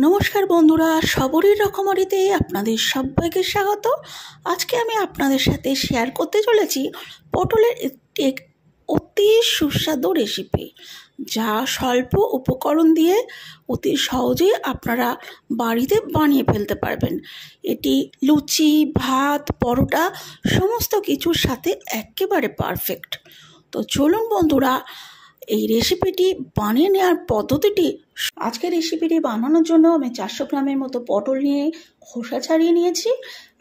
নমস্কার বন্ধুরা, সবরই রকমারিতে আপনাদের সবাইকে স্বাগত। আজকে আমি আপনাদের সাথে শেয়ার করতে চলেছি পটলের একটি অতি সুস্বাদু রেসিপি, যা স্বল্প উপকরণ দিয়ে অতি সহজেই আপনারা বাড়িতে বানিয়ে ফেলতে পারবেন। এটি লুচি, ভাত, পরোটা সমস্ত কিছুর সাথে একেবারে পারফেক্ট। তো চলুন বন্ধুরা, এই রেসিপিটি বানিয়ে নেওয়ার পদ্ধতিটি। আজকের রেসিপিটি বানানোর জন্য আমি 400 গ্রামের মতো পটল নিয়ে খোসা ছাড়িয়ে নিয়েছি,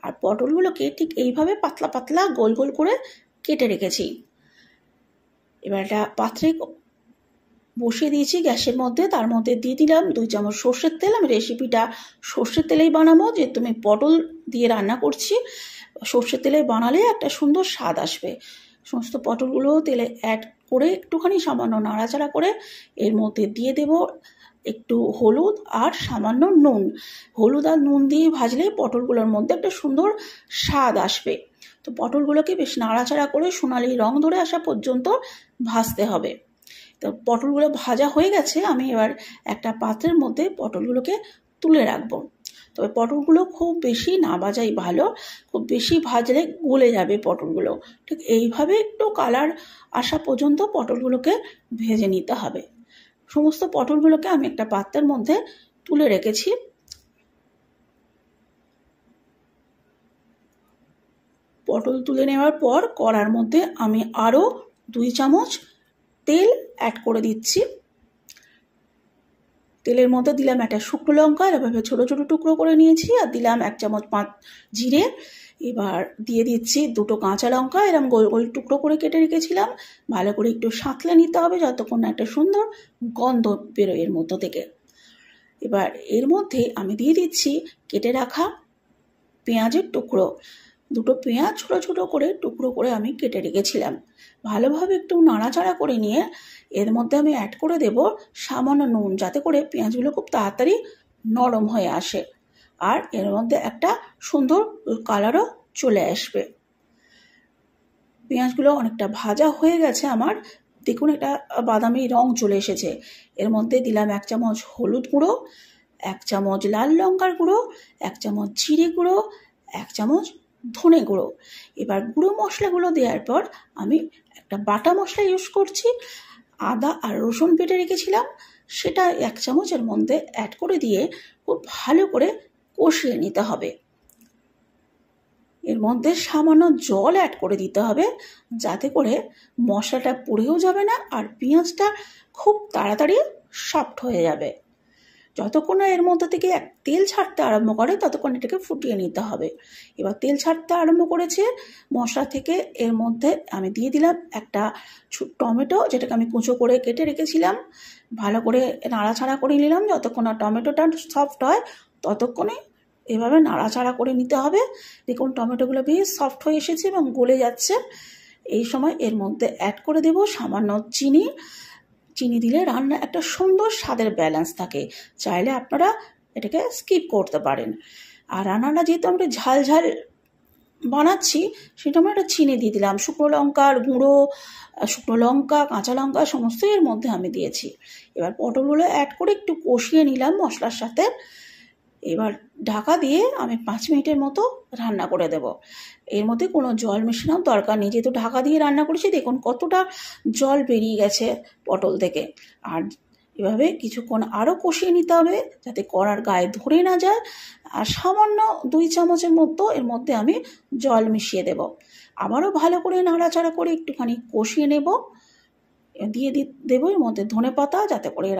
আর পটলগুলোকে ঠিক এইভাবে পাতলা পাতলা গোল গোল করে কেটে রেখেছি। এবার একটা পাত্রে বসিয়ে দিয়েছি গ্যাসের মধ্যে, তার মধ্যে দিয়ে দিলাম 2 চামচ সর্ষের তেল। আমি রেসিপিটা সর্ষের তেলেই বানাবো, যেহেতু আমি পটল দিয়ে রান্না করছি। সর্ষের তেলে বানালে একটা সুন্দর স্বাদ আসবে। সমস্ত পটলগুলো তেলে অ্যাড করে একটুখানি সামান্য নাড়াচাড়া করে এর মধ্যে দিয়ে দেব একটু হলুদ আর সামান্য নুন। হলুদ আর নুন দিয়ে ভাজলে পটলগুলোর মধ্যে একটা সুন্দর স্বাদ আসবে। তো পটলগুলোকে বেশ নাড়াচাড়া করে সোনালি রং ধরে আসা পর্যন্ত ভাজতে হবে। তো পটলগুলো ভাজা হয়ে গেছে, আমি এবার একটা পাত্রের মধ্যে পটলগুলোকে তুলে রাখবো। তবে পটলগুলো খুব বেশি না ভাজাই ভালো, খুব বেশি ভাজলে গলে যাবে পটলগুলো। ঠিক এইভাবে একটু কালার আসা পর্যন্ত পটলগুলোকে ভেজে নিতে হবে। সমস্ত পটলগুলোকে আমি একটা পাত্রের মধ্যে তুলে রেখেছি। পটল তুলে নেওয়ার পর কড়ার মধ্যে আমি আরও 2 চামচ তেল অ্যাড করে দিচ্ছি। তেলের মধ্যে দিলাম একটা শুকনো লঙ্কা, এভাবে ছোটো ছোটো টুকরো করে নিয়েছি, আর দিলাম 1 চামচ জিরে। এবার দিয়ে দিচ্ছি 2টো কাঁচা লঙ্কা, এরকম গোল গোল টুকরো করে কেটে রেখেছিলাম। ভালো করে একটু সাঁতলে নিতে হবে যতক্ষণ না একটা সুন্দর গন্ধ বেরোয় এর মধ্য থেকে। এবার এর মধ্যে আমি দিয়ে দিচ্ছি কেটে রাখা পেঁয়াজের টুকরো। 2টো পেঁয়াজ ছোটো ছোটো করে টুকরো করে আমি কেটে রেখেছিলাম। ভালোভাবে একটু নাড়াচাড়া করে নিয়ে এর মধ্যে আমি অ্যাড করে দেব সামান্য নুন, যাতে করে পেঁয়াজগুলো খুব তাড়াতাড়ি নরম হয়ে আসে, আর এর মধ্যে একটা সুন্দর কালারও চলে আসবে। পেঁয়াজগুলো অনেকটা ভাজা হয়ে গেছে আমার, দেখুন একটা বাদামি রং চলে এসেছে। এর মধ্যে দিলাম 1 চামচ হলুদ গুঁড়ো, 1 চামচ লাল লঙ্কার গুঁড়ো, 1 চামচ জিরে গুঁড়ো, 1 চামচ ধনে গুঁড়ো। এবার গুঁড়ো মশলাগুলো দেওয়ার পর আমি একটা বাটা মশলা ইউজ করছি। আদা আর রসুন বেটে রেখেছিলাম, সেটা 1 চামচ এর মধ্যে অ্যাড করে দিয়ে খুব ভালো করে কষিয়ে নিতে হবে। এর মধ্যে সামান্য জল অ্যাড করে দিতে হবে, যাতে করে মশলাটা পুড়েও যাবে না আর পেঁয়াজটা খুব তাড়াতাড়ি সফট হয়ে যাবে। যতক্ষণ না এর মধ্যে থেকে তেল ছাড়তে আরম্ভ করে ততক্ষণ এটাকে ফুটিয়ে নিতে হবে। এবার তেল ছাড়তে আরম্ভ করেছে মশলা থেকে, এর মধ্যে আমি দিয়ে দিলাম একটা টমেটো, যেটাকে আমি কুচো করে কেটে রেখেছিলাম। ভালো করে নাড়াচাড়া করে নিলাম, যতক্ষণ না টমেটোটা সফট হয় ততক্ষণে এভাবে নাড়াচাড়া করে নিতে হবে। দেখুন টমেটোগুলো বেশ সফট হয়ে এসেছে এবং গলে যাচ্ছে। এই সময় এর মধ্যে অ্যাড করে দেব সামান্য চিনি। চিনি দিলে রান্না একটা সুন্দর স্বাদের ব্যালেন্স থাকে, চাইলে আপনারা এটাকে স্কিপ করতে পারেন। আর রান্নাটা যেহেতু আমরা ঝাল ঝাল বানাচ্ছি, সেটা আমরা একটা চিনি দিয়ে দিলাম। শুকনো লঙ্কার গুঁড়ো, শুকনো লঙ্কা, কাঁচা লঙ্কা সমস্ত এর মধ্যে আমি দিয়েছি। এবার পটলগুলো অ্যাড করে একটু কষিয়ে নিলাম মশলার সাথে। এবার ঢাকা দিয়ে আমি 5 মিনিটের মতো রান্না করে দেব। এর মধ্যে কোনো জল মেশানোর দরকার নেই, যেহেতু ঢাকা দিয়ে রান্না করেছি। দেখুন কতটা জল বেরিয়ে গেছে পটল থেকে। আর এভাবে কিছুক্ষণ আরও কষিয়ে নিতে হবে, যাতে কড়ার গায়ে ধরে না যায়। আর সামান্য 2 চামচের মতো এর মধ্যে আমি জল মিশিয়ে দেব। আবারও ভালো করে নাড়াচাড়া করে একটুখানি কষিয়ে নেব। দিয়ে দেবো এর মধ্যে ধনে পাতা, যাতে করে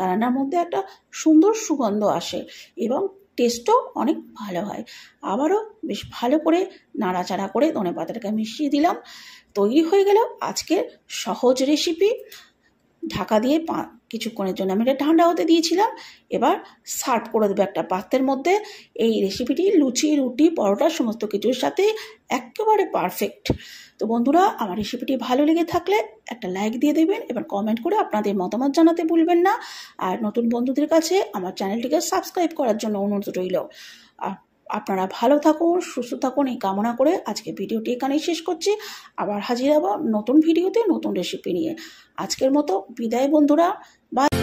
রান্নার মধ্যে একটা সুন্দর সুগন্ধ আসে এবং টেস্টও অনেক ভালো হয়। আবারও বেশ ভালো করে নাড়াচাড়া করে ধনে পাতাটাকে মিশিয়ে দিলাম। তৈরি হয়ে গেল আজকের সহজ রেসিপি। ঢাকা দিয়ে কিছুক্ষণের জন্য আমি এটা ঠান্ডা হতে দিয়েছিলাম। এবার সার্ভ করে দেবো একটা পাত্রের মধ্যে। এই রেসিপিটি লুচি, রুটি, পরোটা সমস্ত কিছুর সাথে একেবারে পারফেক্ট। তো বন্ধুরা, আমার রেসিপিটি ভালো লেগে থাকলে একটা লাইক দিয়ে দেবেন, এবার কমেন্ট করে আপনাদের মতামত জানাতে ভুলবেন না। আর নতুন বন্ধুদের কাছে আমার চ্যানেলটিকে সাবস্ক্রাইব করার জন্য অনুরোধ রইল। আপনারা ভালো থাকুন, সুস্থ থাকুন এই কামনা করে আজকে ভিডিওটি এখানেই শেষ করছি। আবার হাজির হব নতুন ভিডিওতে নতুন রেসিপি নিয়ে। আজকের মতো বিদায় বন্ধুরা, বাই।